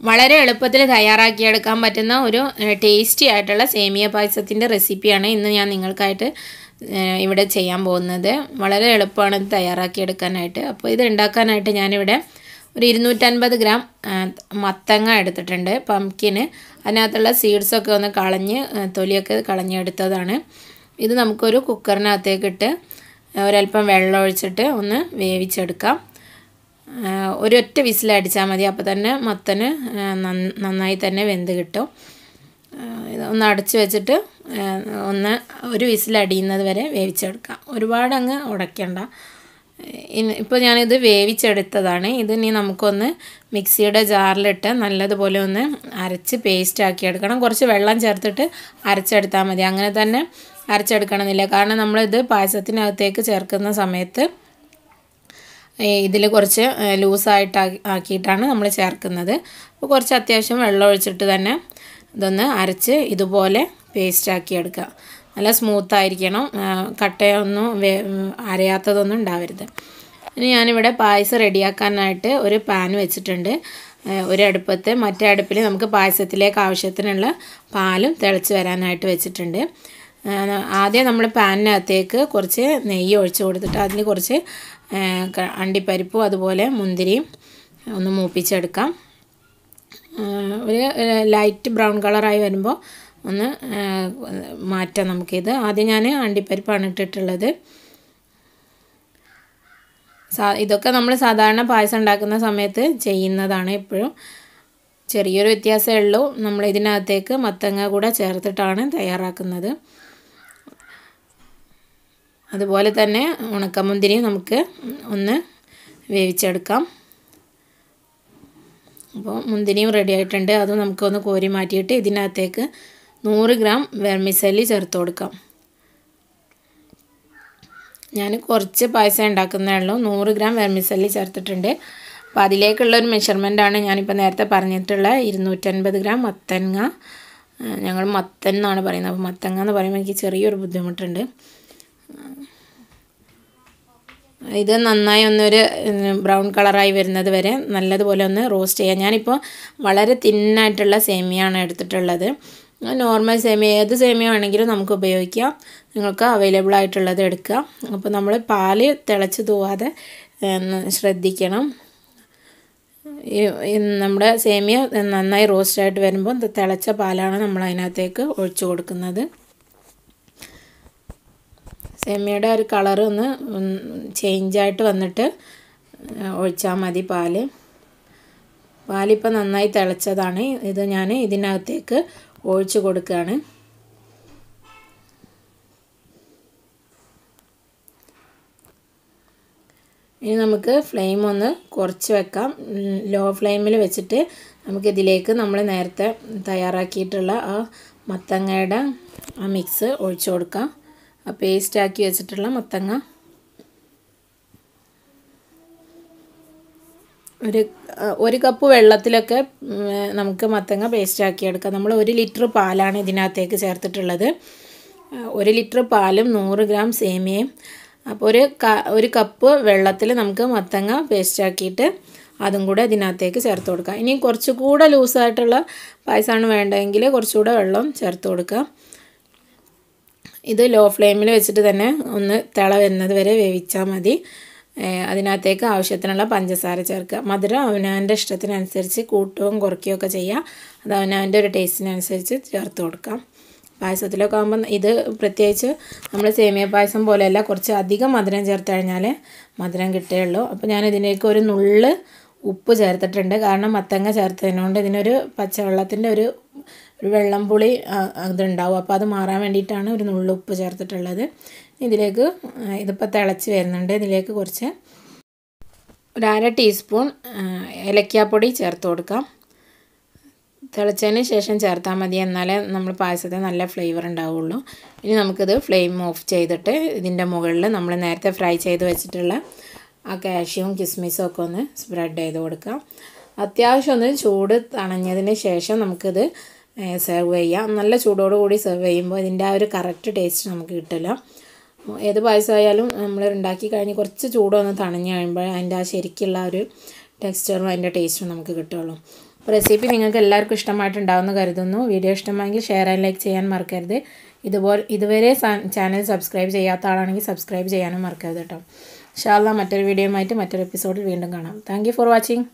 വളരെ എളുപ്പത്തിൽ തയ്യാറാക്കിയെടുക്കാൻ പറ്റുന്ന ഒരു ടേസ്റ്റി ആയിട്ടുള്ള സേമിയ പായസത്തിൻ്റെ റെസിപ്പിയാണ് ഇന്ന് ഞാൻ നിങ്ങൾക്കായിട്ട് ഇവിടെ ചെയ്യാൻ പോകുന്നത്. വളരെ എളുപ്പമാണ് ഇത് തയ്യാറാക്കിയെടുക്കാനായിട്ട്. അപ്പോൾ ഇത് ഉണ്ടാക്കാനായിട്ട് ഞാനിവിടെ ഒരു 250 ഗ്രാം മത്തങ്ങ എടുത്തിട്ടുണ്ട്, പംകിന്. അതിനകത്തുള്ള സീഡ്സൊക്കെ ഒന്ന് കളഞ്ഞ് തൊലിയൊക്കെ കളഞ്ഞെടുത്തതാണ്. ഇത് നമുക്കൊരു കുക്കറിനകത്തേക്കിട്ട് ഒരല്പം വെള്ളം ഒഴിച്ചിട്ട് ഒന്ന് വേവിച്ചെടുക്കാം. ഒരൊറ്റ വിസിലടിച്ചാൽ മതി, അപ്പോൾ തന്നെ മത്തന് നന്നായി തന്നെ വെന്ത് കിട്ടും. ഒന്ന് അടച്ച് വെച്ചിട്ട് ഒരു വിസിലടിയുന്നത് വരെ വേവിച്ചെടുക്കാം. ഒരുപാട് അങ്ങ് ഉടയ്ക്കണ്ട. ഇപ്പോൾ ഞാനിത് വേവിച്ചെടുത്തതാണ്. ഇതിനി നമുക്കൊന്ന് മിക്സിയുടെ ജാറിലിട്ട് നല്ലതുപോലെ ഒന്ന് അരച്ച് പേസ്റ്റ് ആക്കി എടുക്കണം. കുറച്ച് വെള്ളം ചേർത്തിട്ട് അരച്ചെടുത്താൽ മതി. അങ്ങനെ തന്നെ അരച്ചെടുക്കണമെന്നില്ല, കാരണം നമ്മളിത് പായസത്തിനകത്തേക്ക് ചേർക്കുന്ന സമയത്ത് ഇതിൽ കുറച്ച് ലൂസായിട്ട് ആക്കിയിട്ടാണ് നമ്മൾ ചേർക്കുന്നത്. അപ്പോൾ കുറച്ച് അത്യാവശ്യം വെള്ളം ഒഴിച്ചിട്ട് തന്നെ ഇതൊന്ന് അരച്ച് ഇതുപോലെ പേസ്റ്റാക്കി എടുക്കുക. നല്ല സ്മൂത്തായിരിക്കണം, കട്ടയൊന്നും അരയാത്തതൊന്നും ഉണ്ടാവരുത്. ഇനി ഞാനിവിടെ പായസം റെഡിയാക്കാനായിട്ട് ഒരു പാൻ വെച്ചിട്ടുണ്ട്. ഒരു അടുപ്പത്ത്, മറ്റേ അടുപ്പിൽ നമുക്ക് പായസത്തിലേക്ക് ആവശ്യത്തിനുള്ള പാലും തിളച്ച് വരാനായിട്ട് വെച്ചിട്ടുണ്ട്. ആദ്യം നമ്മൾ പാനിനകത്തേക്ക് കുറച്ച് നെയ്യ് ഒഴിച്ച് കൊടുത്തിട്ട് അതിൽ കുറച്ച് അണ്ടിപ്പരിപ്പും അതുപോലെ മുന്തിരിയും ഒന്ന് മൂപ്പിച്ചെടുക്കാം. ഒരു ലൈറ്റ് ബ്രൗൺ കളറായി വരുമ്പോൾ ഒന്ന് മാറ്റാം നമുക്കിത്. ആദ്യം ഞാൻ അണ്ടിപ്പരിപ്പാണ് ഇട്ടിട്ടുള്ളത്. ഇതൊക്കെ നമ്മൾ സാധാരണ പായസം ഉണ്ടാക്കുന്ന സമയത്ത് ചെയ്യുന്നതാണ്. എപ്പോഴും ചെറിയൊരു വ്യത്യാസമേ ഉള്ളൂ, നമ്മൾ ഇതിനകത്തേക്ക് മത്തങ്ങ കൂടെ ചേർത്തിട്ടാണ് തയ്യാറാക്കുന്നത്. അതുപോലെ തന്നെ ഉണക്കമുന്തിരിയും നമുക്ക് ഒന്ന് വേവിച്ചെടുക്കാം. അപ്പോൾ മുന്തിരിയും റെഡി ആയിട്ടുണ്ട്. അതും നമുക്കൊന്ന് കോരി മാറ്റിയിട്ട് ഇതിനകത്തേക്ക് 100 ഗ്രാം വെർമിസെല്ലി ചേർത്ത് കൊടുക്കാം. ഞാൻ കുറച്ച് പായസം ഉണ്ടാക്കുന്നേ ഉള്ളൂ. 100 ഗ്രാം വെർമിസെല്ലി ചേർത്തിട്ടുണ്ട്. അപ്പോൾ അതിലേക്കുള്ളൊരു മെഷർമെൻറ്റാണ് ഞാനിപ്പോൾ നേരത്തെ പറഞ്ഞിട്ടുള്ള 250 ഗ്രാം മത്തങ്ങ. ഞങ്ങൾ മത്തൻ എന്നാണ് പറയുന്നത്. അപ്പോൾ മത്തങ്ങ എന്ന് പറയുമ്പോൾ എനിക്ക് ചെറിയൊരു ബുദ്ധിമുട്ടുണ്ട്. ഇത് നന്നായി ഒന്നൊരു ബ്രൗൺ കളറായി വരുന്നത് വരെ നല്ലതുപോലെ ഒന്ന് റോസ്റ്റ് ചെയ്യാം. ഞാനിപ്പോൾ വളരെ തിന്നായിട്ടുള്ള സേമിയാണ് എടുത്തിട്ടുള്ളത്. നോർമൽ സേമിയ, ഏത് സേമിയ ആണെങ്കിലും നമുക്ക് ഉപയോഗിക്കാം. നിങ്ങൾക്ക് അവൈലബിൾ ആയിട്ടുള്ളത് എടുക്കുക. അപ്പോൾ നമ്മൾ പാല് തിളച്ച് തൂവാതെ ശ്രദ്ധിക്കണം. നമ്മുടെ സേമിയ നന്നായി റോസ്റ്റായിട്ട് വരുമ്പോൾ തിളച്ച പാലാണ് നമ്മൾ അതിനകത്തേക്ക് ഒഴിച്ചു കൊടുക്കുന്നത്. സേമിയയുടെ ഒരു കളർ ഒന്ന് ചേഞ്ചായിട്ട് വന്നിട്ട് ഒഴിച്ചാൽ മതി പാല്. പാലിപ്പോൾ നന്നായി തിളച്ചതാണ്. ഇത് ഞാൻ ഇതിനകത്തേക്ക് ഒഴിച്ച് കൊടുക്കുകയാണ്. ഇനി നമുക്ക് ഫ്ലെയിം ഒന്ന് കുറച്ച് വെക്കാം. ലോ ഫ്ലെയിമിൽ വെച്ചിട്ട് നമുക്കിതിലേക്ക് നമ്മൾ നേരത്തെ തയ്യാറാക്കിയിട്ടുള്ള ആ മത്തങ്ങയുടെ ആ മിക്സ് ഒഴിച്ചു കൊടുക്കാം. ആ പേസ്റ്റാക്കി വെച്ചിട്ടുള്ള മത്തങ്ങ ഒരു കപ്പ് വെള്ളത്തിലൊക്കെ നമുക്ക് മത്തങ്ങ പേസ്റ്റാക്കി എടുക്കാം. നമ്മൾ 1 ലിറ്റർ പാലാണ് ഇതിനകത്തേക്ക് ചേർത്തിട്ടുള്ളത്. 1 ലിറ്റർ പാലും 100 ഗ്രാം സേമിയയും. അപ്പോൾ ഒരു കപ്പ് വെള്ളത്തിൽ നമുക്ക് മത്തങ്ങ പേസ്റ്റാക്കിയിട്ട് അതും കൂടെ ഇതിനകത്തേക്ക് ചേർത്ത് കൊടുക്കാം. ഇനി കുറച്ചുകൂടെ ലൂസായിട്ടുള്ള പായസമാണ് വേണ്ടതെങ്കിൽ കുറച്ചുകൂടെ വെള്ളം ചേർത്ത് കൊടുക്കാം. ഇത് ലോ ഫ്ലെയിമിൽ വെച്ചിട്ട് തന്നെ ഒന്ന് തിള വരുന്നത് വരെ വേവിച്ചാൽ മതി. അതിനകത്തേക്ക് ആവശ്യത്തിനുള്ള പഞ്ചസാര ചേർക്കുക. മധുരം അവനവൻ്റെ ഇഷ്ടത്തിനനുസരിച്ച് കൂട്ടുകയും കുറയ്ക്കുകയൊക്കെ ചെയ്യുക. അത് അവനവൻ്റെ ഒരു ടേസ്റ്റിനനുസരിച്ച് ചേർത്ത് കൊടുക്കാം. പായസത്തിലൊക്കെ ആകുമ്പോൾ ഇത് പ്രത്യേകിച്ച് നമ്മൾ സേമിയ പായസം പോലെയല്ല, കുറച്ച് അധികം മധുരം ചേർത്ത് കഴിഞ്ഞാൽ മധുരം കിട്ടുകയുള്ളൂ. അപ്പോൾ ഞാൻ ഇതിലേക്ക് ഒരു നുള്ള് ഉപ്പ് ചേർത്തിട്ടുണ്ട്. കാരണം മത്തങ്ങ ചേർത്തതിനോണ്ട് ഇതിനൊരു പച്ചവെള്ളത്തിൻ്റെ ഒരു വെള്ളം പുളി അതുണ്ടാവും. അപ്പോൾ അത് മാറാൻ വേണ്ടിയിട്ടാണ് ഒരു നുള്ളു ഉപ്പ് ചേർത്തിട്ടുള്ളത്. ഇതിലേക്ക് ഇതിപ്പോൾ തിളച്ച് വരുന്നുണ്ട്. ഇതിലേക്ക് കുറച്ച് ഒരു 1/2 ടീസ്പൂൺ ഏലക്കാപ്പൊടി ചേർത്ത് കൊടുക്കാം. തിളച്ചതിന് ശേഷം ചേർത്താൽ മതി, എന്നാലേ നമ്മൾ പായസത്തിന് നല്ല ഫ്ലേവർ ഉണ്ടാവുള്ളൂ. ഇനി നമുക്കിത് ഫ്ലെയിം ഓഫ് ചെയ്തിട്ട് ഇതിൻ്റെ മുകളിൽ നമ്മൾ നേരത്തെ ഫ്രൈ ചെയ്ത് വെച്ചിട്ടുള്ള ആ കാഷ്യൂവും കിസ്മിസും ഒക്കെ ഒന്ന് സ്പ്രെഡ് ചെയ്ത് കൊടുക്കാം. അത്യാവശ്യം ഒന്ന് ചൂട് തണഞ്ഞതിന് ശേഷം നമുക്കിത് സെർവ് ചെയ്യാം. നല്ല ചൂടോടുകൂടി സെർവ് ചെയ്യുമ്പോൾ ഇതിൻ്റെ ആ ഒരു കറക്റ്റ് ടേസ്റ്റ് നമുക്ക് കിട്ടില്ല. ഏത് പായസമായാലും നമ്മൾ ഉണ്ടാക്കി കഴിഞ്ഞ് കുറച്ച് ചൂടൊന്ന് തണഞ്ഞ് കഴിയുമ്പോൾ അതിൻ്റെ ആ ശരിക്കുള്ള ഒരു ടെക്സ്ചറും അതിൻ്റെ ടേസ്റ്റും നമുക്ക് കിട്ടുള്ളൂ. റെസിപ്പി നിങ്ങൾക്ക് എല്ലാവർക്കും ഇഷ്ടമായിട്ടുണ്ടാവുമെന്ന് കരുതുന്നു. വീഡിയോ ഇഷ്ടമായെങ്കിൽ ഷെയർ ആൻഡ് ലൈക്ക് ചെയ്യാൻ മറക്കരുത്. ഇതുവരെ ചാനൽ സബ്സ്ക്രൈബ് ചെയ്യാത്ത ആളാണെങ്കിൽ സബ്സ്ക്രൈബ് ചെയ്യാനും മറക്കരുത് കേട്ടോ. ഇൻഷാ അല്ലാഹ് മറ്റൊരു വീഡിയോയുമായിട്ട് മറ്റൊരു എപ്പിസോഡിൽ വീണ്ടും കാണാം. Thank you for watching.